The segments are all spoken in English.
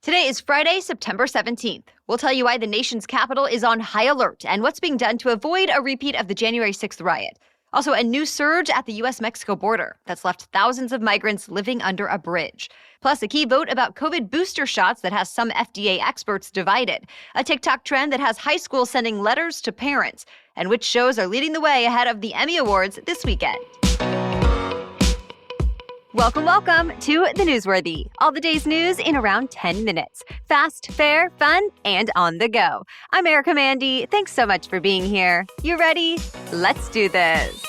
Today is Friday, September 17th. We'll tell you why the nation's capital is on high alert and what's being done to avoid a repeat of the January 6th riot. Also, a new surge at the U.S. Mexico border that's left thousands of migrants living under a bridge. Plus, a key vote about COVID booster shots that has some FDA experts divided. A TikTok trend that has high schools sending letters to parents. And which shows are leading the way ahead of the Emmy Awards this weekend. Welcome to The Newsworthy. All the day's news in around 10 minutes. Fast, fair, fun, and on the go. I'm Erica Mandy. Thanks so much for being here. You ready? Let's do this.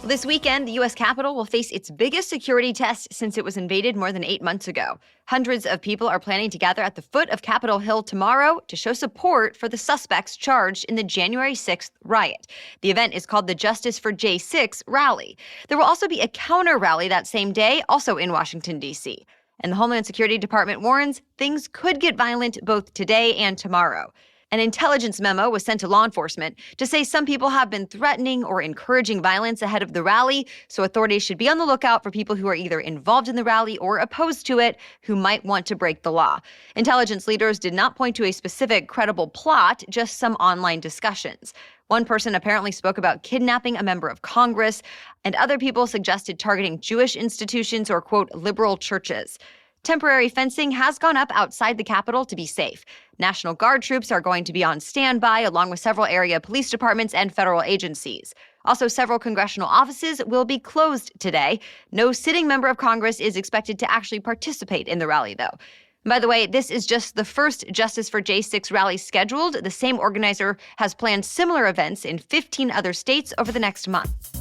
This weekend, the U.S. Capitol will face its biggest security test since it was invaded more than 8 months ago. Hundreds of people are planning to gather at the foot of Capitol Hill tomorrow to show support for the suspects charged in the January 6th riot. The event is called the Justice for J6 rally. There will also be a counter rally that same day, also in Washington, D.C. And the Homeland Security Department warns things could get violent both today and tomorrow. An intelligence memo was sent to law enforcement to say some people have been threatening or encouraging violence ahead of the rally, so authorities should be on the lookout for people who are either involved in the rally or opposed to it who might want to break the law. Intelligence leaders did not point to a specific credible plot, just some online discussions. One person apparently spoke about kidnapping a member of Congress, and other people suggested targeting Jewish institutions or, quote, liberal churches. Temporary fencing has gone up outside the Capitol to be safe. National Guard troops are going to be on standby, along with several area police departments and federal agencies. Also, several congressional offices will be closed today. No sitting member of Congress is expected to actually participate in the rally, though. By the way, this is just the first Justice for J6 rally scheduled. The same organizer has planned similar events in 15 other states over the next month.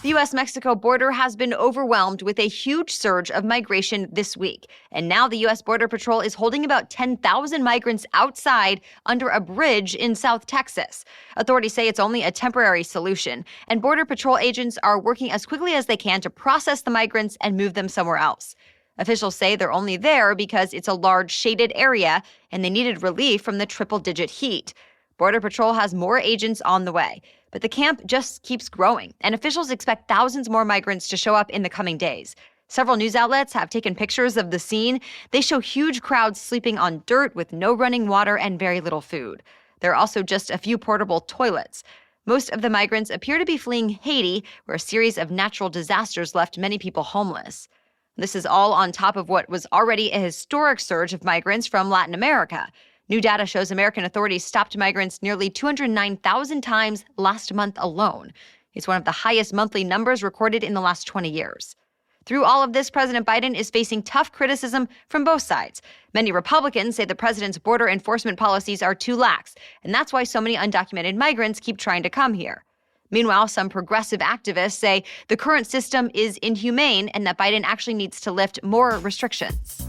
The U.S. Mexico border has been overwhelmed with a huge surge of migration this week. And now the U.S. Border Patrol is holding about 10,000 migrants outside under a bridge in South Texas. Authorities say it's only a temporary solution, and Border Patrol agents are working as quickly as they can to process the migrants and move them somewhere else. Officials say they're only there because it's a large shaded area and they needed relief from the triple-digit heat. Border Patrol has more agents on the way. But the camp just keeps growing, and officials expect thousands more migrants to show up in the coming days. Several news outlets have taken pictures of the scene. They show huge crowds sleeping on dirt with no running water and very little food. There are also just a few portable toilets. Most of the migrants appear to be fleeing Haiti, where a series of natural disasters left many people homeless. This is all on top of what was already a historic surge of migrants from Latin America. New data shows American authorities stopped migrants nearly 209,000 times last month alone. It's one of the highest monthly numbers recorded in the last 20 years. Through all of this, President Biden is facing tough criticism from both sides. Many Republicans say the president's border enforcement policies are too lax, and that's why so many undocumented migrants keep trying to come here. Meanwhile, some progressive activists say the current system is inhumane and that Biden actually needs to lift more restrictions.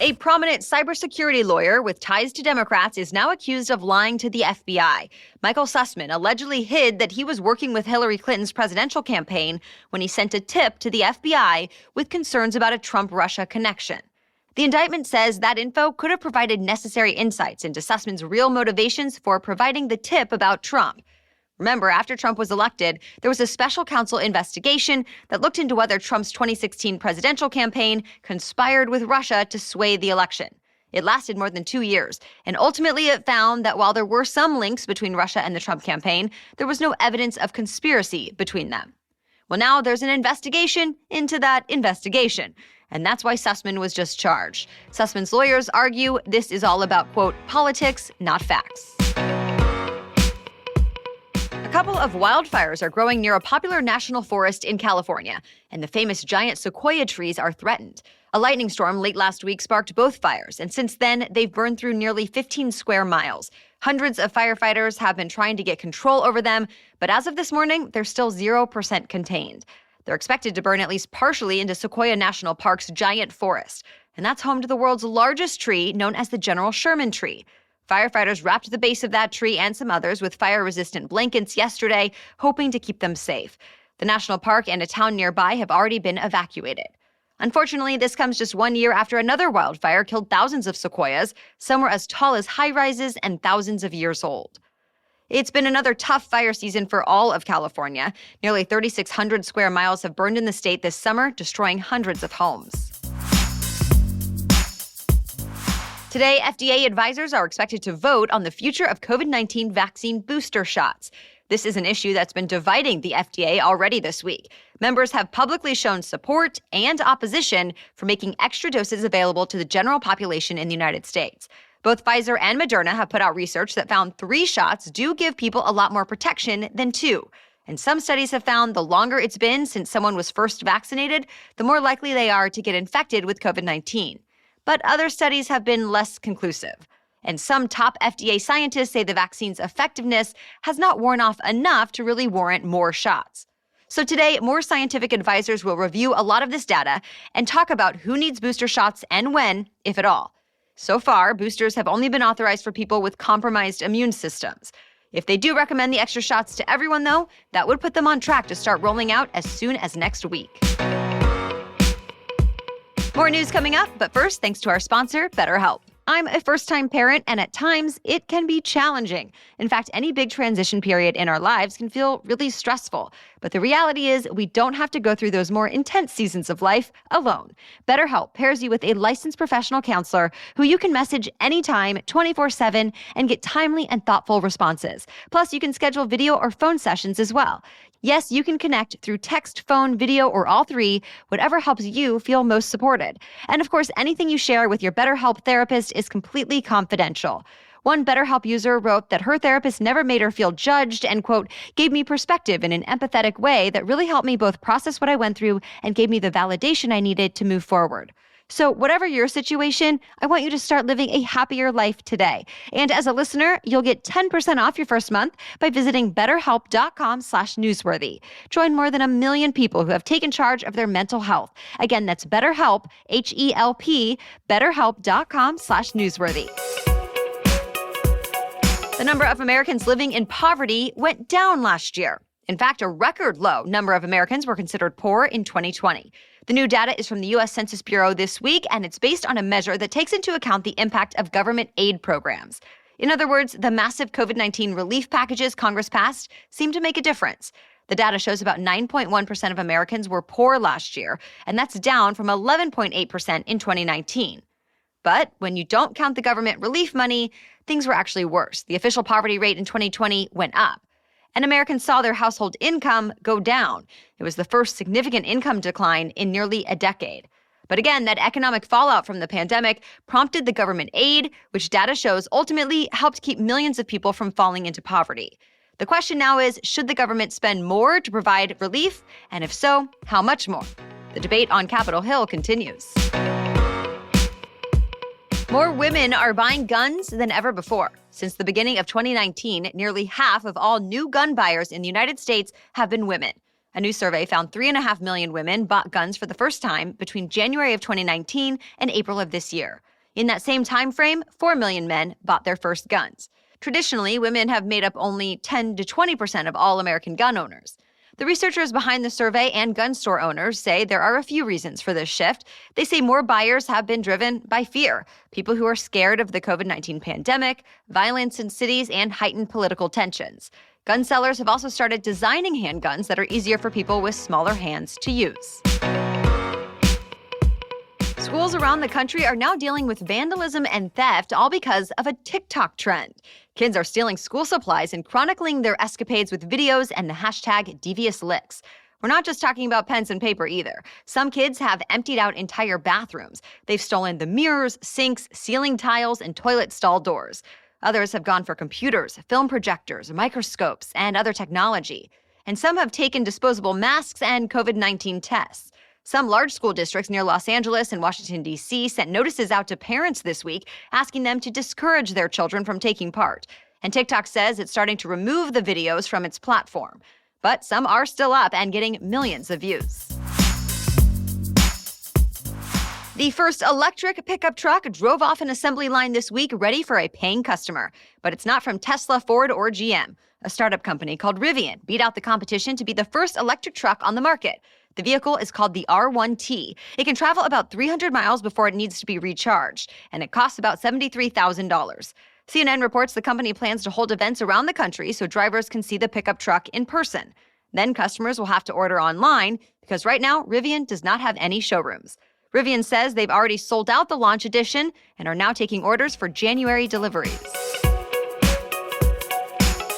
A prominent cybersecurity lawyer with ties to Democrats is now accused of lying to the FBI. Michael Sussman allegedly hid that he was working with Hillary Clinton's presidential campaign when he sent a tip to the FBI with concerns about a Trump-Russia connection. The indictment says that info could have provided necessary insights into Sussman's real motivations for providing the tip about Trump. Remember, after Trump was elected, there was a special counsel investigation that looked into whether Trump's 2016 presidential campaign conspired with Russia to sway the election. It lasted more than 2 years, and ultimately it found that while there were some links between Russia and the Trump campaign, there was no evidence of conspiracy between them. Well, now there's an investigation into that investigation, and that's why Sussman was just charged. Sussman's lawyers argue this is all about, quote, politics, not facts. A couple of wildfires are growing near a popular national forest in California, and the famous giant sequoia trees are threatened. A lightning storm late last week sparked both fires, and since then, they've burned through nearly 15 square miles. Hundreds of firefighters have been trying to get control over them, but as of this morning, they're still 0% contained. They're expected to burn at least partially into Sequoia National Park's giant forest, and that's home to the world's largest tree, known as the General Sherman tree. Firefighters wrapped the base of that tree and some others with fire-resistant blankets yesterday, hoping to keep them safe. The national park and a town nearby have already been evacuated. Unfortunately, this comes just 1 year after another wildfire killed thousands of sequoias. Some were as tall as high-rises and thousands of years old. It's been another tough fire season for all of California. Nearly 3,600 square miles have burned in the state this summer, destroying hundreds of homes. Today, FDA advisors are expected to vote on the future of COVID-19 vaccine booster shots. This is an issue that's been dividing the FDA already this week. Members have publicly shown support and opposition for making extra doses available to the general population in the United States. Both Pfizer and Moderna have put out research that found 3 shots do give people a lot more protection than 2. And some studies have found the longer it's been since someone was first vaccinated, the more likely they are to get infected with COVID-19. But other studies have been less conclusive. And some top FDA scientists say the vaccine's effectiveness has not worn off enough to really warrant more shots. So today, more scientific advisors will review a lot of this data and talk about who needs booster shots and when, if at all. So far, boosters have only been authorized for people with compromised immune systems. If they do recommend the extra shots to everyone, though, that would put them on track to start rolling out as soon as next week. More news coming up, but first, thanks to our sponsor, BetterHelp. I'm a first-time parent, and at times, it can be challenging. In fact, any big transition period in our lives can feel really stressful. But the reality is, we don't have to go through those more intense seasons of life alone. BetterHelp pairs you with a licensed professional counselor who you can message anytime, 24/7, and get timely and thoughtful responses. Plus, you can schedule video or phone sessions as well. Yes, you can connect through text, phone, video, or all 3, whatever helps you feel most supported. And of course, anything you share with your BetterHelp therapist is completely confidential. One BetterHelp user wrote that her therapist never made her feel judged and, quote, gave me perspective in an empathetic way that really helped me both process what I went through and gave me the validation I needed to move forward. So whatever your situation, I want you to start living a happier life today. And as a listener, you'll get 10% off your first month by visiting betterhelp.com/newsworthy. Join more than 1 million people who have taken charge of their mental health. Again, that's BetterHelp, H-E-L-P, betterhelp.com/newsworthy. The number of Americans living in poverty went down last year. In fact, a record low number of Americans were considered poor in 2020. The new data is from the U.S. Census Bureau this week, and it's based on a measure that takes into account the impact of government aid programs. In other words, the massive COVID-19 relief packages Congress passed seem to make a difference. The data shows about 9.1% of Americans were poor last year, and that's down from 11.8% in 2019. But when you don't count the government relief money, things were actually worse. The official poverty rate in 2020 went up. And Americans saw their household income go down. It was the first significant income decline in nearly a decade. But again, that economic fallout from the pandemic prompted the government aid, which data shows ultimately helped keep millions of people from falling into poverty. The question now is, should the government spend more to provide relief? And if so, how much more? The debate on Capitol Hill continues. More women are buying guns than ever before. Since the beginning of 2019, nearly half of all new gun buyers in the United States have been women. A new survey found 3.5 million women bought guns for the first time between January of 2019 and April of this year. In that same time frame, 4 million men bought their first guns. Traditionally, women have made up only 10 to 20% of all American gun owners. The researchers behind the survey and gun store owners say there are a few reasons for this shift. They say more buyers have been driven by fear, people who are scared of the COVID-19 pandemic, violence in cities, and heightened political tensions. Gun sellers have also started designing handguns that are easier for people with smaller hands to use. Schools around the country are now dealing with vandalism and theft, all because of a TikTok trend. Kids are stealing school supplies and chronicling their escapades with videos and the hashtag Devious licks. We're not just talking about pens and paper either. Some kids have emptied out entire bathrooms. They've stolen the mirrors, sinks, ceiling tiles, and toilet stall doors. Others have gone for computers, film projectors, microscopes, and other technology. And some have taken disposable masks and COVID-19 tests. Some large school districts near Los Angeles and Washington, D.C. sent notices out to parents this week asking them to discourage their children from taking part. And TikTok says it's starting to remove the videos from its platform. But some are still up and getting millions of views. The first electric pickup truck drove off an assembly line this week ready for a paying customer. But it's not from Tesla, Ford, or GM. A startup company called Rivian beat out the competition to be the first electric truck on the market. The vehicle is called the R1T. It can travel about 300 miles before it needs to be recharged, and it costs about $73,000. CNN reports the company plans to hold events around the country so drivers can see the pickup truck in person. Then customers will have to order online because right now, Rivian does not have any showrooms. Rivian says they've already sold out the launch edition and are now taking orders for January deliveries.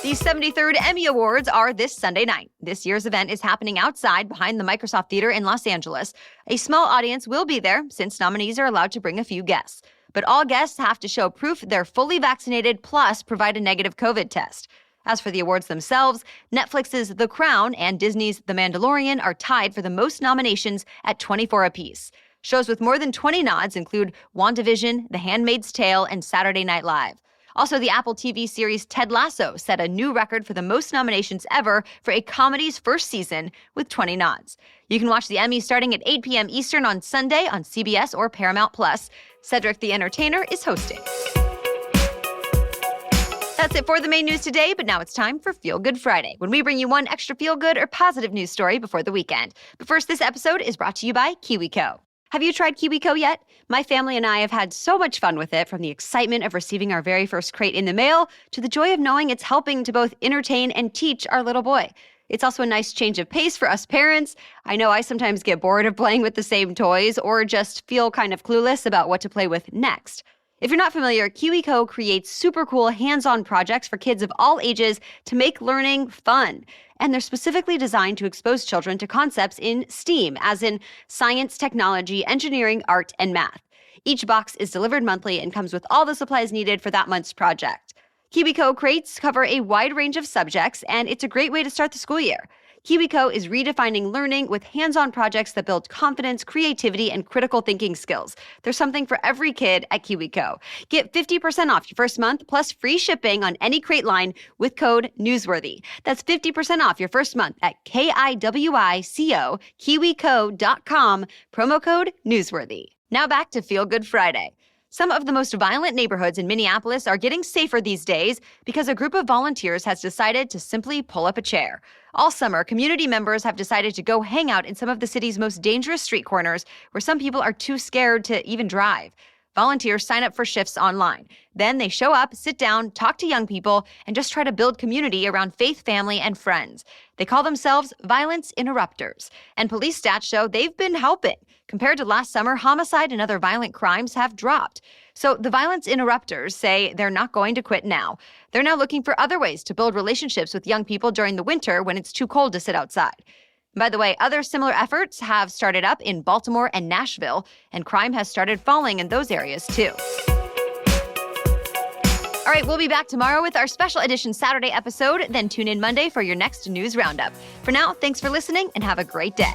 The 73rd Emmy Awards are this Sunday night. This year's event is happening outside behind the Microsoft Theater in Los Angeles. A small audience will be there since nominees are allowed to bring a few guests. But all guests have to show proof they're fully vaccinated plus provide a negative COVID test. As for the awards themselves, Netflix's The Crown and Disney's The Mandalorian are tied for the most nominations at 24 apiece. Shows with more than 20 nods include WandaVision, The Handmaid's Tale, and Saturday Night Live. Also, the Apple TV series Ted Lasso set a new record for the most nominations ever for a comedy's first season with 20 nods. You can watch the Emmys starting at 8 p.m. Eastern on Sunday on CBS or Paramount+. Cedric the Entertainer is hosting. That's it for the main news today, but now it's time for Feel Good Friday, when we bring you one extra feel-good or positive news story before the weekend. But first, this episode is brought to you by KiwiCo. Have you tried KiwiCo yet? My family and I have had so much fun with it, from the excitement of receiving our very first crate in the mail to the joy of knowing it's helping to both entertain and teach our little boy. It's also a nice change of pace for us parents. I know I sometimes get bored of playing with the same toys or just feel kind of clueless about what to play with next. If you're not familiar, KiwiCo creates super cool hands-on projects for kids of all ages to make learning fun. And they're specifically designed to expose children to concepts in STEAM, as in science, technology, engineering, art, and math. Each box is delivered monthly and comes with all the supplies needed for that month's project. KiwiCo crates cover a wide range of subjects, and it's a great way to start the school year. KiwiCo is redefining learning with hands-on projects that build confidence, creativity, and critical thinking skills. There's something for every kid at KiwiCo. Get 50% off your first month plus free shipping on any crate line with code Newsworthy. That's 50% off your first month at KIWICO, KiwiCo.com, promo code Newsworthy. Now back to Feel Good Friday. Some of the most violent neighborhoods in Minneapolis are getting safer these days because a group of volunteers has decided to simply pull up a chair. All summer, community members have decided to go hang out in some of the city's most dangerous street corners where some people are too scared to even drive. Volunteers sign up for shifts online. Then they show up, sit down, talk to young people, and just try to build community around faith, family, and friends. They call themselves Violence Interrupters. And police stats show they've been helping. Compared to last summer, homicide and other violent crimes have dropped. So the Violence Interrupters say they're not going to quit now. They're now looking for other ways to build relationships with young people during the winter when it's too cold to sit outside. By the way, other similar efforts have started up in Baltimore and Nashville, and crime has started falling in those areas too. All right, we'll be back tomorrow with our special edition Saturday episode, then tune in Monday for your next news roundup. For now, thanks for listening and have a great day.